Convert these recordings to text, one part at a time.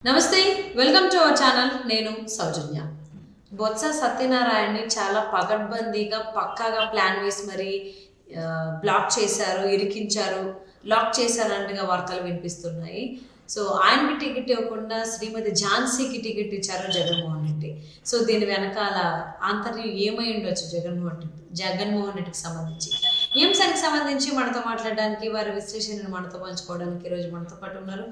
నమస్తే, welcome to our channel. నేను సౌజన్య. బొత్స సత్యనారాయణని చాలా పకడ్బందీగా పక్కాగా ప్లాన్ వేసి మరి బ్లాక్ చేశారు, ఇరికించారు, లాక్ చేశారన్నట్టుగా వార్తలు వినిపిస్తున్నాయి. సో ఆయనకి టికెట్ ఇవ్వకుండా శ్రీమతి ఝాన్సీకి టికెట్ ఇచ్చారు జగన్మోహన్ రెడ్డి. సో దీని వెనకాల ఆంతర్యం ఏమై ఉండొచ్చు జగన్మోహన్ రెడ్డికి సంబంధించి ఈ అంశానికి సంబంధించి మనతో మాట్లాడడానికి, వారి విశ్లేషణను మనతో పంచుకోవడానికి ఈరోజు మనతో పాటు ఉన్నారు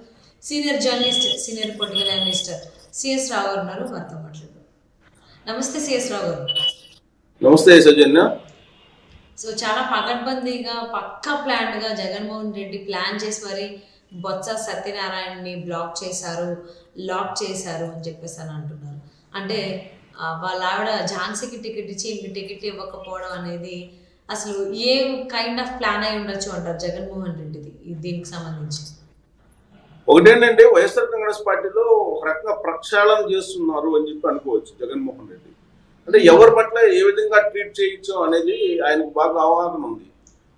senior journalist, senior political analyst CS Rao garu ఉన్నారు. వారితో మాట్లాడదాం. నమస్తే సిఎస్ రావు గారు. నమస్తే సౌజన్య. సో చాలా పకడ్బందీగా పక్కా ప్లాన్గా జగన్మోహన్ రెడ్డి ప్లాన్ చేసి మరి బొత్స సత్యనారాయణని బ్లాక్ చేశారు, లాక్ చేశారు అని చెప్పేసి అని అంటున్నారు. అంటే వాళ్ళ ఆవిడ ఝాన్సీకి టికెట్ ఇచ్చి ఇంక టికెట్ ఇవ్వకపోవడం అనేది అసలు ఏ కైండ్ ఆఫ్ ప్లాన్ అయి ఉండొచ్చు అంటారు జగన్మోహన్ రెడ్డిది దీనికి సంబంధించి? ఒకటేంటంటే వైఎస్ఆర్ కాంగ్రెస్ పార్టీలో ఒక రకంగా ప్రక్షాళన చేస్తున్నారు అని చెప్పి అనుకోవచ్చు జగన్మోహన్ రెడ్డి. అంటే ఎవరి పట్ల ఏ విధంగా ట్రీట్ చేయొచ్చు అనేది ఆయనకు బాగా అవగాహన ఉంది.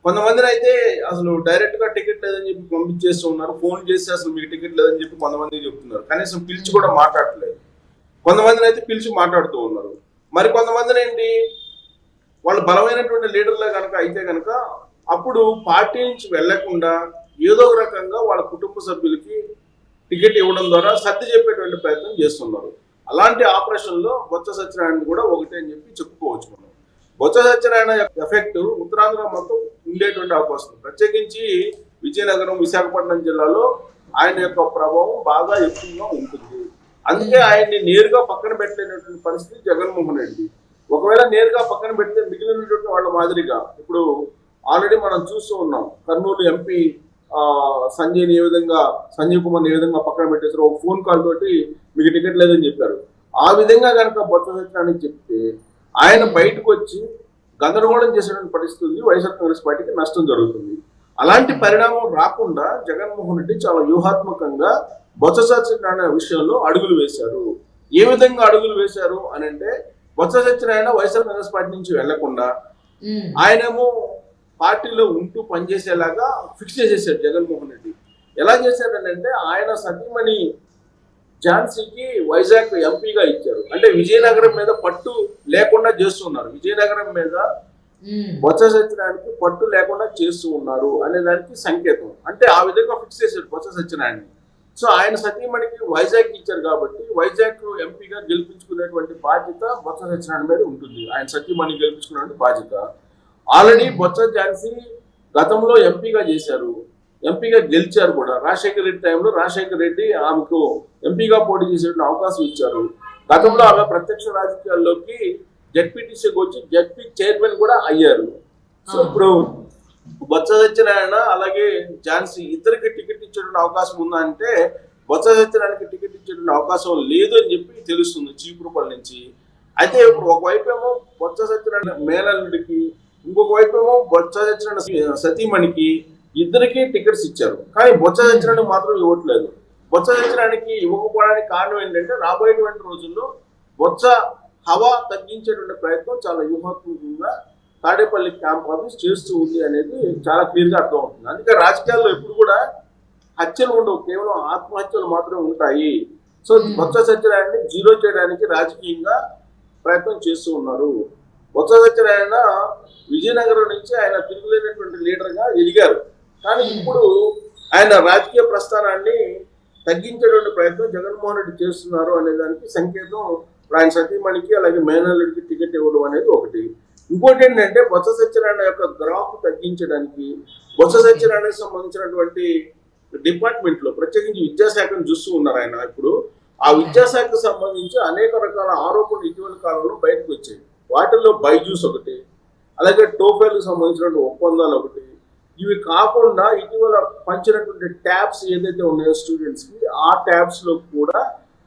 కొంతమందిని అయితే అసలు డైరెక్ట్ గా టికెట్ లేదని చెప్పి పంపించేస్తూ ఉన్నారు, ఫోన్ చేసి అసలు మీకు టికెట్ లేదని చెప్పి కొంతమంది చెప్తున్నారు, కనీసం పిలిచి కూడా మాట్లాడట్లేదు. కొంతమందిని అయితే పిలిచి మాట్లాడుతూ ఉన్నారు. మరి కొంతమందిని ఏంటి, వాళ్ళు బలమైనటువంటి లీడర్లే కనుక అయితే కనుక అప్పుడు పార్టీ నుంచి వెళ్లకుండా ఏదో ఒక రకంగా వాళ్ళ కుటుంబ సభ్యులకి టికెట్ ఇవ్వడం ద్వారా సర్ది చెప్పేటువంటి ప్రయత్నం చేస్తున్నారు. అలాంటి ఆపరేషన్లో బొత్స సత్యనారాయణ కూడా ఒకటే అని చెప్పి చెప్పుకోవచ్చు మనం. బొత్స సత్యనారాయణ ఎఫెక్ట్ ఉత్తరాంధ్ర మొత్తం ఉండేటువంటి అవకాశం, ప్రత్యేకించి విజయనగరం, విశాఖపట్నం జిల్లాలో ఆయన యొక్క ప్రభావం బాగా ఎక్కువగా ఉంటుంది. అందుకే ఆయన్ని నేరుగా పక్కన పెట్టలేనటువంటి పరిస్థితి జగన్మోహన్ రెడ్డి. ఒకవేళ నేరుగా పక్కన పెడితే మిగిలినటువంటి వాళ్ళ మాదిరిగా ఇప్పుడు ఆల్రెడీ మనం చూస్తూ ఉన్నాం. కర్నూలు ఎంపీ సంజయ్ కుమార్ ఏ విధంగా పక్కన పెట్టేసారు, ఒక ఫోన్ కాల్ తోటి మీకు టికెట్ లేదని చెప్పారు. ఆ విధంగా కనుక బొత్స సత్యనారాయణ చెప్తే ఆయన బయటకు వచ్చి గందరగోళం చేసేటువంటి పరిస్థితి ఉంది, వైఎస్ఆర్ కాంగ్రెస్ పార్టీకి నష్టం జరుగుతుంది. అలాంటి పరిణామం రాకుండా జగన్మోహన్ రెడ్డి చాలా వ్యూహాత్మకంగా బొత్స సత్యనారాయణ విషయంలో అడుగులు వేశారు. ఏ విధంగా అడుగులు వేశారు అని అంటే, బొత్స సత్యనారాయణ వైఎస్ఆర్ కాంగ్రెస్ పార్టీ నుంచి వెళ్లకుండా ఆయనేమో పార్టీలో ఉంటూ పనిచేసేలాగా ఫిక్స్ చేసేసాడు జగన్మోహన్ రెడ్డి. ఎలా చేశాడనంటే, ఆయన సతీమణి ఝాన్సీకి వైజాగ్ ఎంపీగా ఇచ్చారు. అంటే విజయనగరం మీద పట్టు లేకుండా చేస్తున్నారు, విజయనగరం మీద బొత్స సత్యనారాయణకి పట్టు లేకుండా చేస్తూ ఉన్నారు అనే దానికి సంకేతం. అంటే ఆ విధంగా ఫిక్స్ చేశాడు బొత్స సత్యనారాయణ. సో ఆయన సతీమణికి వైజాగ్ ఇచ్చారు కాబట్టి వైజాగ్ ఎంపీగా గెలిపించుకునేటువంటి బాధ్యత బొత్స సత్యనారాయణ మీద ఉంటుంది. ఆయన సతీమణి గెలిపించుకునే బాధ్యత. ఆల్రెడీ బొత్స ఝాన్సీ గతంలో ఎంపీగా చేశారు, ఎంపీగా గెలిచారు కూడా. రాజశేఖర రెడ్డి టైంలో రాజశేఖర రెడ్డి ఆమెకు ఎంపీగా పోటీ చేసే అవకాశం ఇచ్చారు. గతంలో ఆమె ప్రత్యక్ష రాజకీయాల్లోకి జడ్పీటీసీకి వచ్చి జడ్పీ చైర్మన్ కూడా అయ్యారు. సో ఇప్పుడు బొత్స సత్యనారాయణ అలాగే ఝాన్సీ ఇద్దరికి టికెట్ ఇచ్చేటువంటి అవకాశం ఉందా అంటే, బొత్స సత్యనారాయణకి టికెట్ ఇచ్చేటువంటి అవకాశం లేదు అని చెప్పి తెలుస్తుంది చీపురుపల్లి నుంచి. అయితే ఇప్పుడు ఒకవైపు ఏమో బొత్స సత్యనారాయణ మేనల్లుడికి, ఇంకొక వైపు ఏమో బొత్స సత్యనారాయణ సతీమణికి ఇద్దరికి టికెట్స్ ఇచ్చారు. కానీ బొత్స సత్యనారాయణ మాత్రం ఇవ్వట్లేదు. బొత్స సత్యనారాయణకి ఇవ్వకపోవడానికి కారణం ఏంటంటే, రాబోయేటువంటి రోజుల్లో బొత్స హవా తగ్గించేటువంటి ప్రయత్నం చాలా వ్యూహాత్మకంగా తాడేపల్లి క్యాంప్ ఆఫీస్ చేస్తూ ఉంది అనేది చాలా క్లియర్గా అర్థం అవుతుంది. అందుకే రాజకీయాల్లో ఎప్పుడు కూడా హత్యలు ఉండవు, కేవలం ఆత్మహత్యలు మాత్రమే ఉంటాయి. సో బొత్స సత్యనారాయణని జీరో చేయడానికి రాజకీయంగా ప్రయత్నం చేస్తూ ఉన్నారు. బొత్స సత్యనారాయణ విజయనగరం నుంచి ఆయన తిరుగులేనటువంటి లీడర్గా ఎదిగారు. కానీ ఇప్పుడు ఆయన రాజకీయ ప్రస్థానాన్ని తగ్గించేటువంటి ప్రయత్నం జగన్మోహన్ రెడ్డి చేస్తున్నారు అనే దానికి సంకేతం ఆయన సతీమణికి అలాగే మేనల్లుడికి టికెట్ ఇవ్వడం అనేది ఒకటి. ఇంకోటి ఏంటంటే, బొత్స సత్యనారాయణ యొక్క గ్రాఫ్ తగ్గించడానికి బొత్స సత్యనారాయణకి సంబంధించినటువంటి డిపార్ట్మెంట్లో ప్రత్యేకించి విద్యాశాఖను చూస్తూ ఉన్నారు ఆయన. ఇప్పుడు ఆ విద్యాశాఖకు సంబంధించి అనేక రకాల ఆరోపణలు ఇటీవల కాలంలో బయటకు వచ్చాయి. వాటిల్లో బైజూస్ ఒకటి, అలాగే టోఫెల్కి సంబంధించినటువంటి ఒప్పందాలు ఒకటి. ఇవి కాకుండా ఇటీవల పంచినటువంటి ట్యాబ్స్ ఏదైతే ఉన్నాయో స్టూడెంట్స్కి, ఆ ట్యాబ్స్లో కూడా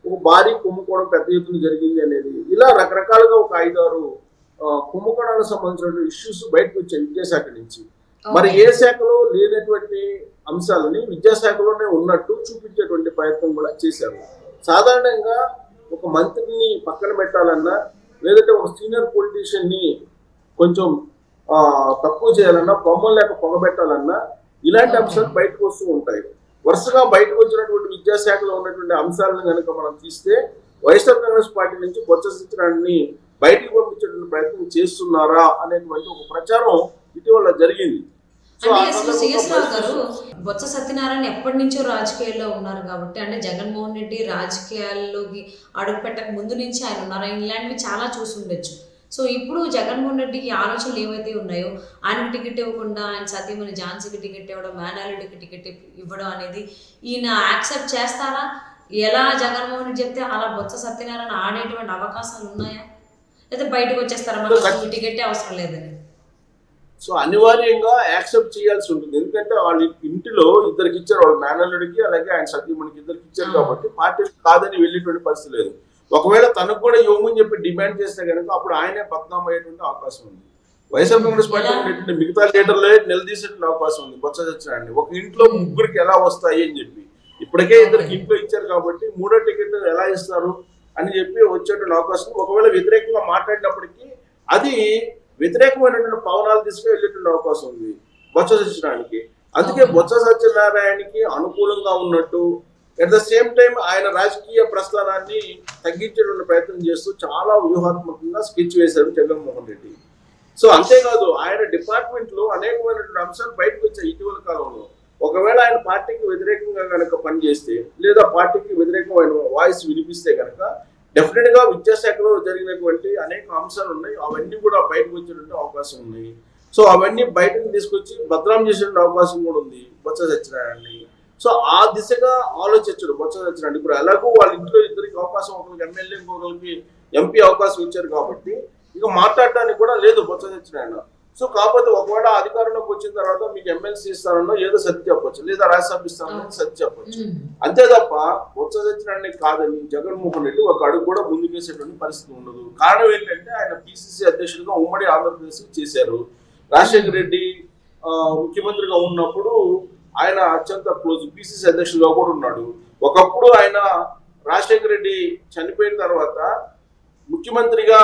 ఒక భారీ కుంభకోణం పెద్ద ఎత్తున జరిగింది అనేది, ఇలా రకరకాలుగా ఒక 5-6 కుంభకోణాలకు సంబంధించినటువంటి ఇష్యూస్ బయటకు వచ్చాయి విద్యాశాఖ నుంచి. మరి ఏ శాఖలో లేనటువంటి అంశాలని విద్యాశాఖలోనే ఉన్నట్టు చూపించేటువంటి ప్రయత్నం కూడా చేశారు. సాధారణంగా ఒక మంత్రిని పక్కన పెట్టాలన్నా, లేదంటే ఒక సీనియర్ పొలిటీషియన్ని కొంచెం తక్కువ చేయాలన్నా, బొమ్మలు లేక పొగబెట్టాలన్నా ఇలాంటి అంశాలు బయటకు వస్తూ ఉంటాయి. వరుసగా బయటకు వచ్చినటువంటి విద్యాశాఖలో ఉన్నటువంటి అంశాలను కనుక మనం తీస్తే వైఎస్ఆర్ కాంగ్రెస్ పార్టీ నుంచి బొత్స సత్యనారాయణని బయటకు పంపించేటువంటి ప్రయత్నం చేస్తున్నారా అనేటువంటి ఒక ప్రచారం ఇటీవల జరిగింది. సో అంటే ఆ అసలు సిఎస్ రావు గారు సందర్భంలో బొత్స సత్యనారాయణ ఎప్పటి నుంచో రాజకీయాల్లో ఉన్నారు కాబట్టి, అంటే జగన్మోహన్ రెడ్డి రాజకీయాల్లోకి అడుగు పెట్టక ముందు నుంచి ఆయన ఉన్నారు, ఆయన ఇలాంటివి చాలా చూసి ఉండొచ్చు. సో ఇప్పుడు జగన్మోహన్ రెడ్డికి ఆలోచనలు ఏవైతే ఉన్నాయో, ఆయనకు టికెట్ ఇవ్వకుండా ఆయన సతీమణి ఝాన్సీకి టికెట్ ఇవ్వడం, మేనారెడ్డికి టికెట్ ఇవ్వడం అనేది ఈయన యాక్సెప్ట్ చేస్తారా? ఎలా జగన్మోహన్ రెడ్డి చెప్తే అలా బొత్స సత్యనారాయణ ఆడేటువంటి అవకాశాలు ఉన్నాయా, లేదా బయటకు వచ్చేస్తారా మాకు టికెటే అవసరం లేదని? సో అనివార్యంగా యాక్సెప్ట్ చేయాల్సి ఉంటుంది. ఎందుకంటే వాళ్ళ ఇంటిలో ఇద్దరికి ఇచ్చారు, వాళ్ళ మేనల్లుడికి అలాగే ఆయన సతీమణికి ఇద్దరికి ఇచ్చారు కాబట్టి పార్టీ కాదని వెళ్ళేటువంటి పరిస్థితి లేదు. ఒకవేళ తనకు కూడా ఇవ్వమని చెప్పి డిమాండ్ చేస్తే కనుక అప్పుడు ఆయనే బద్నాం అయ్యేటువంటి అవకాశం ఉంది. వైఎస్ఆర్ కాంగ్రెస్ పార్టీ ఉండేటువంటి మిగతా లీడర్లే నిలదీసేటువంటి అవకాశం ఉంది బొత్స సత్యనారాయణ. ఒక ఇంట్లో ముగ్గురికి ఎలా వస్తాయి అని చెప్పి ఇప్పటికే ఇద్దరికి ఇంట్లో ఇచ్చారు కాబట్టి మూడో టికెట్ ఎలా ఇస్తారు అని చెప్పి వచ్చేటువంటి అవకాశం. ఒకవేళ వ్యతిరేకంగా మాట్లాడినప్పటికీ అది వ్యతిరేకమైనటువంటి పవనాలు తీసుకువెళ్ళేటువంటి అవకాశం ఉంది బొత్స సత్యనారాయణకి. అందుకే బొత్స సత్యనారాయణకి అనుకూలంగా ఉన్నట్టు అట్ ద సేమ్ టైం ఆయన రాజకీయ ప్రస్థానాన్ని తగ్గించేటువంటి ప్రయత్నం చేస్తూ చాలా వ్యూహాత్మకంగా స్కెచ్ వేశారు జగన్మోహన్ రెడ్డి. సో అంతేకాదు ఆయన డిపార్ట్మెంట్ లో అనేకమైనటువంటి అంశాలు బయటకు వచ్చాయి ఇటీవల కాలంలో. ఒకవేళ ఆయన పార్టీకి వ్యతిరేకంగా కనుక పనిచేస్తే లేదా పార్టీకి వ్యతిరేకమైన వాయిస్ వినిపిస్తే కనుక డెఫినెట్ గా విద్యాశాఖలో జరిగినటువంటి అనేక అంశాలు ఉన్నాయి, అవన్నీ కూడా బయటకు వచ్చేటువంటి అవకాశం ఉన్నాయి. సో అవన్నీ బయటకు తీసుకొచ్చి బద్నాం చేసేటువంటి అవకాశం కూడా ఉంది బొత్స సత్యనారాయణని. సో ఆ దిశగా ఆలోచించడు బొత్స సత్యనారాయణ. ఇప్పుడు ఎలాగో వాళ్ళ ఇంట్లో ఇద్దరికి అవకాశం, ఒకరికి ఎమ్మెల్యే ఇంకొకరికి ఎంపీ అవకాశం ఇచ్చారు కాబట్టి ఇక మాట్లాడటానికి కూడా లేదు బొత్స సత్యనారాయణ. సో కాకపోతే ఒకవేళ అధికారంలోకి వచ్చిన తర్వాత మీకు ఎమ్మెల్సీ ఇస్తారన్నా ఏదో సత్య చెప్పొచ్చు, లేదా రాజ్యసభ ఇస్తారన్నా సత్య చెప్పొచ్చు. అంతే తప్ప బొత్స సత్యనారాయణ కాదని జగన్మోహన్ రెడ్డి ఒక అడుగు కూడా ముందుకేసేటువంటి పరిస్థితి ఉండదు. కారణం ఏంటంటే ఆయన పిసిసి అధ్యక్షుడిగా ఉమ్మడి ఆంధ్రప్రదేశ్ చేశారు. రాజశేఖర రెడ్డి ముఖ్యమంత్రిగా ఉన్నప్పుడు ఆయన అత్యంత క్లోజ్ పిసిసి అధ్యక్షుడిగా కూడా ఉన్నాడు. ఒకప్పుడు ఆయన రాజశేఖర రెడ్డి చనిపోయిన తర్వాత ముఖ్యమంత్రిగా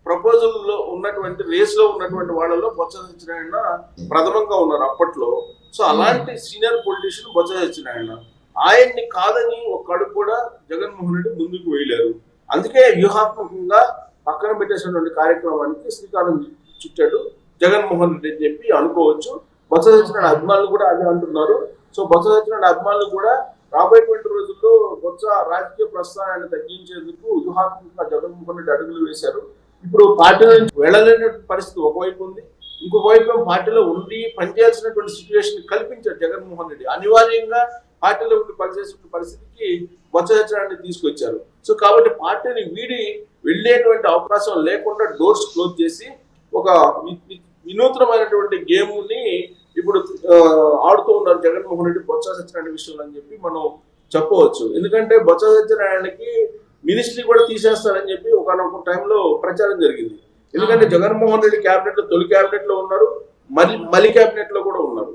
ప్రపోజల్ లో ఉన్నటువంటి రేస్ లో ఉన్నటువంటి వాళ్ళలో బొత్స సత్యనారాయణ ప్రథమంగా ఉన్నారు అప్పట్లో. సో అలాంటి సీనియర్ పొలిటీషియన్ బొత్స సత్యనారాయణ. ఆయన్ని కాదని ఒక అడుగు కూడా జగన్మోహన్ రెడ్డి ముందుకు వేయలేరు. అందుకే వ్యూహాత్మకంగా పక్కన పెట్టేసినటువంటి కార్యక్రమానికి శ్రీకారం చుట్టాడు జగన్మోహన్ రెడ్డి అని చెప్పి అనుకోవచ్చు. బొత్స సత్యనారాయణ అభిమానులు కూడా అదే అంటున్నారు. సో బొత్స సత్యనారాయణ అభిమానులు కూడా రాబోయేటువంటి రోజుల్లో బొత్స రాజకీయ ప్రస్థానాన్ని తగ్గించేందుకు వ్యూహాత్మకంగా జగన్మోహన్ రెడ్డి అడుగులు వేశారు. ఇప్పుడు పార్టీ నుంచి వెళ్ళలేని పరిస్థితి ఒకవైపు ఉంది, ఇంకొక వైపు పార్టీలో ఉండి పనిచేయాల్సినటువంటి సిచ్యువేషన్ కల్పించారు జగన్మోహన్ రెడ్డి. అనివార్యంగా పార్టీలో ఉండి పనిచేసిన పరిస్థితికి బొత్స సత్యనారాయణ తీసుకొచ్చారు. సో కాబట్టి పార్టీని వీడి వెళ్ళేటువంటి అవకాశం లేకుండా డోర్స్ క్లోజ్ చేసి ఒక వినూత్నమైనటువంటి గేమ్ ని ఇప్పుడు ఆడుతూ ఉన్నారు జగన్మోహన్ రెడ్డి బొత్స సత్యనారాయణ విషయంలో అని చెప్పి మనం చెప్పవచ్చు. ఎందుకంటే బొత్స సత్యనారాయణకి మినిస్ట్రీ కూడా తీసేస్తారని చెప్పి ఒకనొక టైంలో ప్రచారం జరిగింది. ఎందుకంటే జగన్మోహన్ రెడ్డి క్యాబినెట్ లో తొలి క్యాబినెట్ లో ఉన్నారు, మళ్ళీ క్యాబినెట్ లో కూడా ఉన్నారు.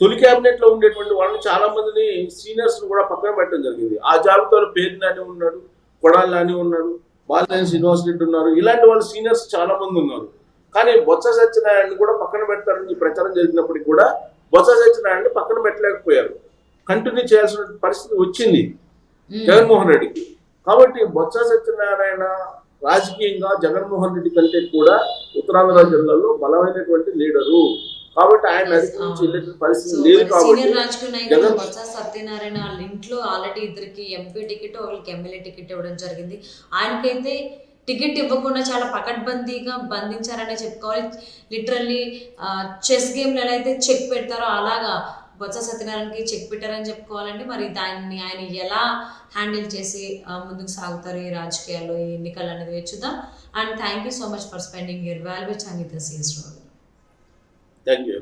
తొలి క్యాబినెట్ లో ఉండేటువంటి వాళ్ళని చాలా మందిని సీనియర్స్ కూడా పక్కన పెట్టడం జరిగింది. ఆ జాబితాలో పేరు నాని ఉన్నాడు, కొడాలి నాని ఉన్నాడు, బాలినేని శ్రీనివాస్ రెడ్డి ఉన్నారు. ఇలాంటి వాళ్ళు సీనియర్స్ చాలా మంది ఉన్నారు. కానీ బొత్స సత్యనారాయణ కూడా పక్కన పెడతారని ప్రచారం జరిగినప్పటికీ కూడా బొత్స సత్యనారాయణ పక్కన పెట్టలేకపోయారు. కంటిన్యూ చేయాల్సిన పరిస్థితి వచ్చింది జగన్మోహన్ రెడ్డికి. కాబట్టి బొత్స సత్యనారాయణ రాజకీయంగా జగన్మోహన్ రెడ్డి కంటే కూడా ఉత్తరాంధ్ర జిల్లాలో బలమైనటువంటి లీడరు. కాబట్టి ఆయన అధికారించి వెళ్ళేటువంటి పరిస్థితి లేదు. సీనియర్ రాజకీయ నాయకుడు బొత్స సత్యనారాయణ వాళ్ళ ఇంట్లో ఆల్రెడీ ఇద్దరికి ఎంపీ టికెట్, ఒకరికి ఎమ్మెల్యే టికెట్ ఇవ్వడం జరిగింది. ఆయనకైతే టికెట్ ఇవ్వకుండా చాలా పకడ్బందీగా బంధించారనే చెప్పుకోవాలి. లిటరల్లీ చెస్ గేమ్లో ఎలా అయితే చెక్ పెడతారో అలాగా బొత్స సత్యనారాయణకి చెక్ పెట్టారని చెప్పుకోవాలండి. మరి దాన్ని ఆయన ఎలా హ్యాండిల్ చేసి ముందుకు సాగుతారు ఈ రాజకీయాల్లో, ఈ ఎన్నికలు అనేది వేచుద్దాం. And thank you so much for spending your valuable time with us. Thank you.